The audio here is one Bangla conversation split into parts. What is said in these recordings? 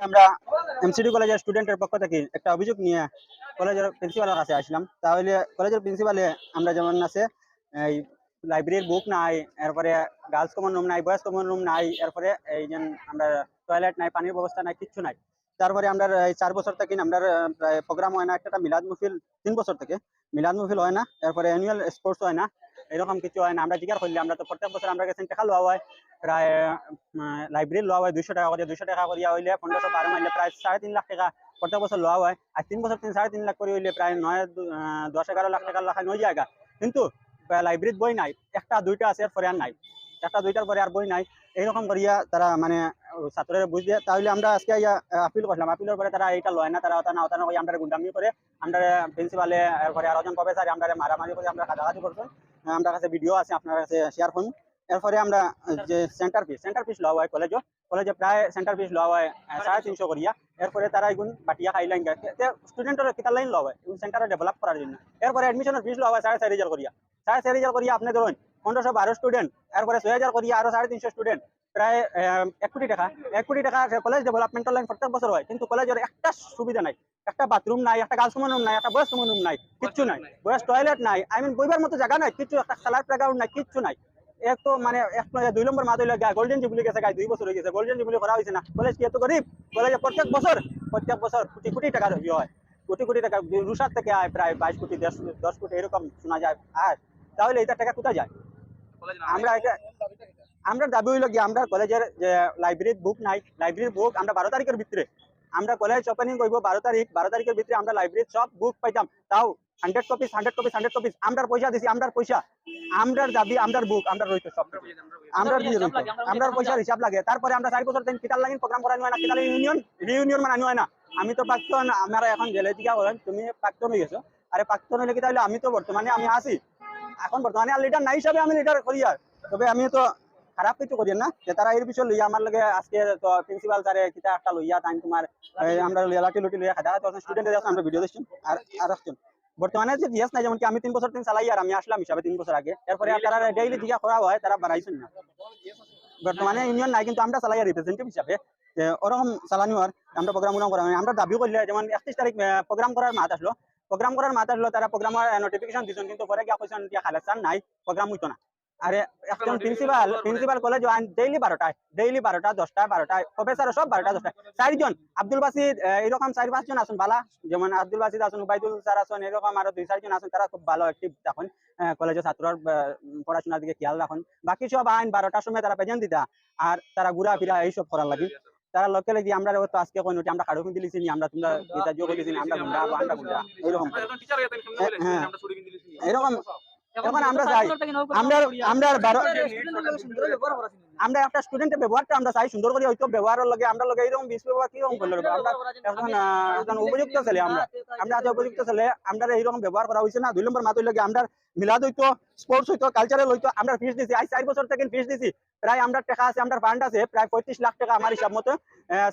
আমরা এমসিডি কলেজের স্টুডেন্টের পক্ষ থেকে একটা অভিযোগ নিয়ে কলেজের প্রিন্সিপালের কাছে আসলাম। তাহলে কলেজের প্রিন্সিপালে আমরা যেমন আছে এই লাইব্রেরির বুক নাই, এরপরে গার্লস কমন রুম নাই, বয়েজ কমন রুম নাই, এরপরে এই যে আমরা টয়লেট নাই, পানির ব্যবস্থা নাই, কিচ্ছু নাই। তারপরে আমরা এই 4 বছর থেকে আমরা প্রায় প্রোগ্রাম হয় না, একটা মিলাদ মুফিল 3 বছর থেকে মিলাদ মুফিল হয় না, এরপরে অ্যানুয়াল স্পোর্টস হয় না, এরকম কিছু হয় না। আমরা জিজ্ঞাসা করলে আমরা তো প্রত্যেক বছর আমরা কাছে টাকা লওয়া হয়, প্রায় লাইব্রেরি লওয়া হয় 200 টাকা করে, 200 টাকা করিয়া হইলে 1512 মাইলে প্রায় 3.5 লাখ টাকা প্রত্যেক বছর লওয়া হয়। আর 3 বছর 3.5 লাখ করে হইলে প্রায় 9 10 11 লাখ টাকার লেখা নয় জায়গা। কিন্তু লাইব্রেরির বই নাই, একটা দুইটা আছে, এরপরে আর নাই, একটা দুইটার পরে আর বই নাই। এইরকম করিয়া তারা মানে ছাত্ররা বুঝ দিয়ে, তাহলে আমরা আজকে আপিল করলাম। আপিলের পরে তারা এটা লয় না, তারা ওটা করি আমরা গুন্ডামি করে আমরা প্রিন্সিপালে এরপরে আরো জন প্রফেসর আমরা মারামারি করে আমরা কাছাকাছি করছেন। আমরা কাছে ভিডিও আছে, আপনার কাছে শেয়ার করুন। এরপরে আমরা যে সেন্টার পিস লওয়া হয় কলেজে প্রায় সেন্টার পিস লওয়া হয় 350 করিয়া। এরপরে তারা এগুন বাটিয়া খাইলেন স্টুডেন্টের কিতার লাইন লওয়া হয় সেন্টারে ডেভেলপ করার জন্য। এরপরে এডমিশনের ফিস লওয়া হয় 4,500 করিয়া। 4,500 করিয়া আপনি ধরুন 1512 স্টুডেন্ট, এরপরে 6,000 করিয়া আরো 350 স্টুডেন্ট, প্রায় 1 কোটি টাকা। 1 কোটি টাকা কলেজ ডেভেলপমেন্টাল লাইন প্রত্যেক বছর হয়, কিন্তু কলেজের একটা সুবিধা নাই, একটা বাথরুম নাই, একটা গার্লস কমন রুম নাই, একটা বয়েজ কমন রুম নাই, কিচ্ছু নাই, বয়েজ টয়লেট নাই, বইবার মতো জায়গা নাই, কিচ্ছু, একটা খেলার প্লেগ্রাউন্ড নাই, কিচ্ছু নাই। এক তো মানে 2 নম্বর মাত হইলে গোল্ডেন জুবলি গেছে, 2 বছর হয়ে গেছে, গোল্ডেন জুবলি করা হয়েছে না। কলেজ কি এত গরিব? কলেজে প্রত্যেক বছর কোটি কোটি টাকার হয়, কোটি কোটি টাকা রুসার থেকে আয়, প্রায় 22 কোটি 10 কোটি এরকম শোনা যায়। আর তাহলে এটা টাকা কোথায় যায়? আমরা দাবি হইল কি, আমরা কলেজের যে লাইব্রেরির বুক নাই, লাইব্রেরির বুক আমরা 12 তারিখের ভিতরে আমরা কলেজ ওপেনিং করব। 12 তারিখের ভিতরে আমরা লাইব্রেরির সব বুক পাইতাম, তাও 100 কপিস আমরার পয়সা দিছি, আমরার পয়সা, আমরার দাবি, আমরার বুক আমরা রইতো সব, আমরার দিয়ে রইতো, আমরার পয়সার হিসাব লাগে। তারপরে আমরা 4 বছর দিন কিতার লাগিন প্রোগ্রাম করানো হয় না, কিতার রিউনিয়ন মানানো হয় না। আমি তো প্রাক্তন, আমরা এখন জেলে দিকা বলেন তুমি প্রাক্তন হয়ে গেছো। আরে প্রাক্তন হইলে কি তাহলে আমি তো বর্তমানে আমি আছি, এখন বর্তমানে আর লিডার নাই হিসাবে আমি লিডার করি। আর তবে আমি তো খারাপ কিছু করি না, যে তারা এর বিষয় লইয়া আমার লগে আজকে তো প্রিন্সিপাল স্যারে কিতা একটা লইয়া টাইম তোমার আমরা লাঠি লুটি লইয়া খাদা তো স্টুডেন্ট আমরা ভিডিও দেখছি। আর আসছেন বর্তমানে যে জিএস নাই, যেমন কি আমি 3 বছর চালাই আর আমি আসলাম হিসাবে 3 বছর আগে। এরপরে তারা ডেইলি জিজ্ঞাসা করা হয়, তারা বাড়াইছেন না। বর্তমানে ইউনিয়ন নাই, কিন্তু আমরা চালাই রিপ্রেজেন্টেটিভ হিসাবে ওরকম চালানি হওয়ার আমরা প্রোগ্রাম করা হয়। আমরা দাবি করলে যেমন 31 তারিখ প্রোগ্রাম করার মাত আসলো, তারা প্রোগ্রামের নোটিফিকেশন দিচ্ছেন, কিন্তু পরে গিয়া কইছেন যে খালেসান নাই, প্রোগ্রাম হইতো না। আরে একজন প্রিন্সিপাল কলেজ ডেইলি 12টায়, 10টা 12টায়, প্রফেসর সব 12টা 10টায়। 4 জন আব্দুল বাসিদ এরকম 4-5 জন আছেন বালা, যেমন আব্দুল বাসিদ আছেন, উবাইদুল স্যার আছেন, এরকম আরো 2-4 জন আছেন, তারা খুব ভালো অ্যাক্টিভ থাকুন, কলেজের ছাত্রর পড়াশোনার দিকে খেয়াল রাখুন। বাকি সব আইন 12টার সময় তারা প্রেজেন্ট দিতা, আর তারা ঘুরা ফিরা এইসব করার লাগি। তারা লোকে লাগি আমরা তো আজকে কোন আমরা কাড়ো কিনতে লিছি নি, আমরা তোমরা এটা যোগ লিছি নি, আমরা গুন্ডা এরকম। হ্যাঁ এরকম। এখন আমরা চাই আমরা একটা স্টুডেন্টের ব্যবহারটা আমরা চাই সুন্দর করে, হয়তো ব্যবহারের লগে আমরা লগে এরকম ব্যবহার কিরকম করলে আমরা এখন একজন উপযুক্ত ছেলে, আমরা আজ উপযুক্ত ছেলে, আমরা এইরকম ব্যবহার করা হয়েছে না। 2 নম্বর মাত হইলে আমরা মিলাদ হইতো, স্পোর্টস হইতো, কালচারাল হইতো, আমরা ফিস দিছি, আজ 4 বছর থেকে ফিস দিছি। প্রায় আমরা টাকা আছে, আমরা ফান্ড আছে প্রায় 35 লাখ টাকা আমার হিসাব মতো।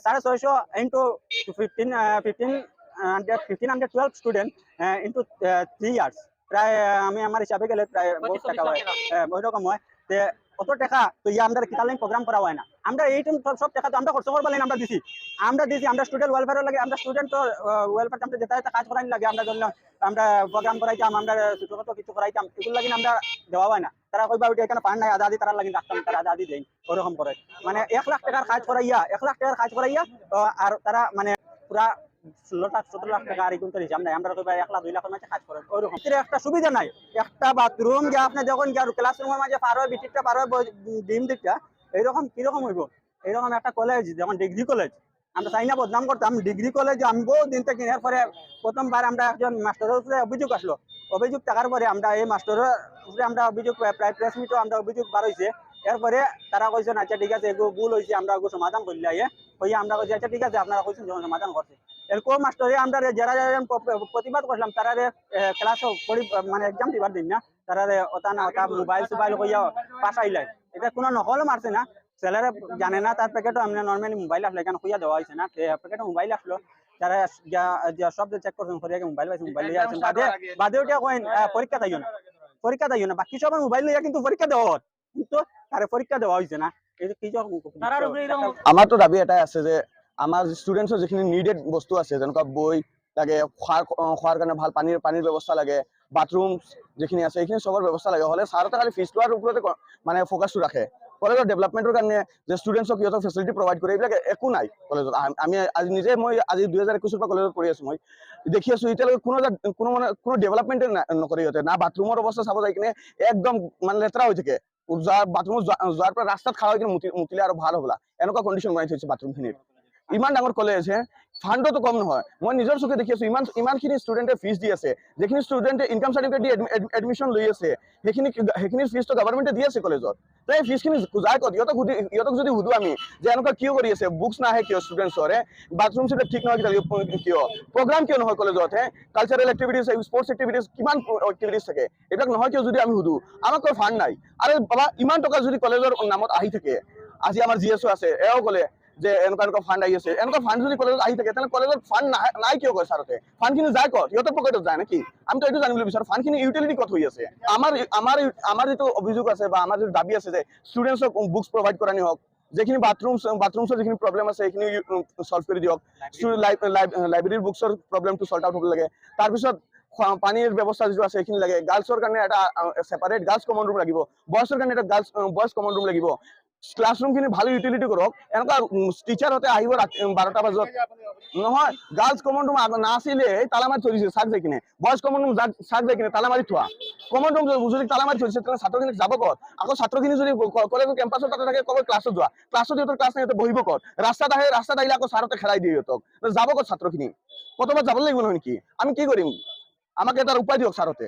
650 ইন্টু 1512 স্টুডেন্ট ইন্টু 3 ইয়ার্স, প্রায় আমি আমার হিসাবে গেলে প্রায় বহুত টাকা হয়, ওই রকম হয়। কত টাকা তো আমরা কিতালাইন প্রোগ্রাম করা হয় না। আমরা এই সব টাকা তো আমরা খরচ করবার লাইন আমরা দিছি, আমরা স্টুডেন্ট ওয়েলফেয়ার লাগে, আমরা স্টুডেন্ট ওয়েলফেয়ার আমরা যেটা কাজ করাই লাগে, আমরা জন্য আমরা প্রোগ্রাম করাইতাম, আমরা ছোট কিছু করাইতাম, এগুলো লাগিন আমরা দেওয়া হয় না। তারা কইবা ওইটা এখানে পান নাই, আদাদি তারা লাগিন রাখতাম, তারা আদাদি দেয় ওরকম করে। মানে 1 লাখ টাকার কাজ করাইয়া আর তারা মানে পুরা 16 লাখ টাকা আর কিন্তু হিসাব নাই। আমরা কইবা 1 লাখ 2 লাখের মাঝে কাজ করেন, ওইরকম একটা সুবিধা নাই। একটা বাথরুম যে আপনি যখন ক্লাসরুমের মাঝে পার হয়, বিটিটা পার হয়, ডিম দিকটা এইরকম কিরকম হইব? এইরকম একটা কলেজ যেমন ডিগ্রি কলেজ, আমরা চাই না বদনাম করতাম। ডিগ্রি কলেজ আমি বহু দিন থেকে কেনার পরে প্রথমবার আমরা একজন মাস্টারের উপরে অভিযোগ আসলো, অভিযোগ থাকার পরে আমরা এই মাস্টারের উপরে আমরা অভিযোগ প্রায় প্রেস মিটও আমরা অভিযোগ বার হয়েছে। এরপরে তারা কইছেন আচ্ছা ঠিক আছে, এগুলো ভুল হয়েছে, আমরা ওগুলো সমাধান করলে হইয়া আমরা কইছি আচ্ছা ঠিক আছে, আপনারা কইছেন যখন সমাধান করছে। এরকম মাস্টারে আমরা যারা প্রতিবাদ করলাম, তারা ক্লাস মানে এক্সাম দিবার দিন না, তারা ওটা না ওটা মোবাইল কইয়া পাঠাইলাই। এটা কোনো নকল মারছে না, ছেলেরা জানে না, তার প্যাকেটও আমরা নর্মালি মোবাইল আসলে এখানে খুঁজা দেওয়া হয়েছে না, প্যাকেটে মোবাইল আসলো, তারা সব চেক করছেন, মোবাইল পাইছে, মোবাইল লিয়ে আছেন, বাদে ওটা কইন পরীক্ষা তাইও না, বাকি সবাই মোবাইল লইয়া কিন্তু পরীক্ষা দেওয়া, কিন্তু তার পরীক্ষা দেওয়া হয়েছে না। এই যে কি আমার তো দাবি এটাই আছে যে আমাৰ ষ্টুডেণ্টছৰ যিখিনি নিডেড বস্তু আছে যেনেকুৱা বই লাগে, খোৱাৰ কাৰণে ভাল পানীৰ ব্যৱস্থা লাগে, বাথৰুম যিখিনি আছে সেইখিনি চবৰ ব্যৱস্থা লাগে। হ'লে ছাৰহঁতে খালি ফিজ লোৱাৰ ওপৰতে মানে ফ'কাছটো ৰাখে। কলেজৰ ডেভেলপমেণ্টৰ কাৰণে যে ষ্টুডেণ্টছক সিহঁতৰ ফেচিলিটি প্ৰভাইড কৰে, এইবিলাক একো নাই কলেজত। আমি আজি মই 2021 পৰা কলেজত পঢ়ি আছোঁ, মই দেখি আছোঁ এতিয়ালৈকে কোনো ডেভেলপমেণ্টে নকৰে সিহঁতে। না বাথৰুমৰ অৱস্থা চাব যাই কিনে একদম মানে লেতেৰা হৈ থাকে, বাথৰুমত যোৱাৰ পৰা ৰাস্তাত খাৰা হৈ কিনে মুতিলে আৰু ভাল হ'বলা, এনেকুৱা কণ্ডিশ্যন বনাই থৈছে বাথৰুমখিনিৰ। ইমান ডাঙৰ কলেজ হে, ফাণ্ডতো কম নহয়। মই নিজৰ চকুৰে দেখি আছোঁ ইমানখিনি ষ্টুডেণ্টে ফিজ দি আছে, যিখিনি ষ্টুডেণ্টে ইনকাম চাৰ্টিফিকেট দি এডমিশ্যন লৈ আছে, সেইখিনি ফিজটো গভৰ্ণমেণ্টে দি আছে কলেজত। তো এই ফিজখিনি যায় ক'ত? ইহঁতক যদি সুধোঁ আমি যে এনেকুৱা কিয় কৰি আছে, বুকছ নাহে কিয় ষ্টুডেণ্টছৰে, বাথৰুম চিট ঠিক নহয় কিয়, প্ৰগ্ৰাম কিয় নহয় কলেজত হে, কালচাৰেল এক্টিভিটিজ, স্পৰ্টছ এক্টিভিটিজ, কিমান এক্টিভিটিজ থাকে, এইবিলাক নহয় কিয় যদি আমি সুধোঁ? আমাক কয় ফাণ্ড নাই। আৰু বাবা ইমান টকা যদি কলেজৰ নামত আহি থাকে, আজি আমাৰ GSO আছে, এওঁ ক'লে যে এনেকুৱা ফাণ্ড আহি আছে, এনেকুৱা ফাণ্ড যদি কলেজত আহি থাকে তেনেহ'লে কলেজত ফাণ্ড নাই কিয় কয় ছাৰহঁতে? ফাণ্ডখিনি যায় ক'ত? সিহঁতৰ পকেটত যায় নেকি? আমিতো এইটো জানিবলৈ বিচাৰোঁ, ফাণ্ডখিনি ইউটিলিটি ক'ত হৈ আছে? আমাৰ যিটো অভিযোগ আছে বা আমাৰ যিটো দাবী আছে যে ষ্টুডেণ্টছক বুকছ প্ৰভাইড কৰা নিয়ক, যিখিনি বাথৰুমছৰ যিখিনি প্ৰব্লেম আছে সেইখিনি ছল্ভ কৰি দিয়ক, লাইব্ৰেৰীৰ বুকছৰ প্ৰব্লেমটো ছল্ট আউট হ'ব লাগে। তাৰপিছত পানীৰ ব্যৱস্থা যিটো আছে সেইখিনি লাগে, গাৰ্লছৰ কাৰণে এটা ছেপাৰেট গাৰ্লছ কমন ৰুম লাগিব, বয়ছৰ কাৰণে এটা বয়ছ কমন ৰুম লাগিব, ক্লাছৰুমখিনি ভাল ইউটিলিটি কৰক। এনেকুৱা টিচাৰহঁতে আহিব 12টা বজাত, নহয় গাৰ্লছ কমন ৰুম নাছিলে, তালা মাৰি থৈ দিছে চাক যাই কিনে, বয়ছ কমন ৰুম চাক যাই কিনে তালা মাৰি থোৱা, কমন ৰুম যদি তালা মাৰি থৈছে তেনেহ'লে ছাত্ৰখিনিক যাব ক'ত? আকৌ ছাত্ৰখিনি যদি কলেজৰ কেম্পাছৰ তাতে থাকে ক'ব ক্লাছত যোৱা, ক্লাছত সিহঁতৰ ক্লাছ নাই, সিহঁতে বহিব ক'ত? ৰাস্তাত আহিলে আকৌ ছাৰহঁতে খেলাই দিয়ে সিহঁতক, যাব ক'ত ছাত্ৰখিনি? ক'ৰবাত যাব লাগিব নহয় নেকি? আমি কি কৰিম? আমাক এটাৰ উপায় দিয়ক ছাৰহঁতে।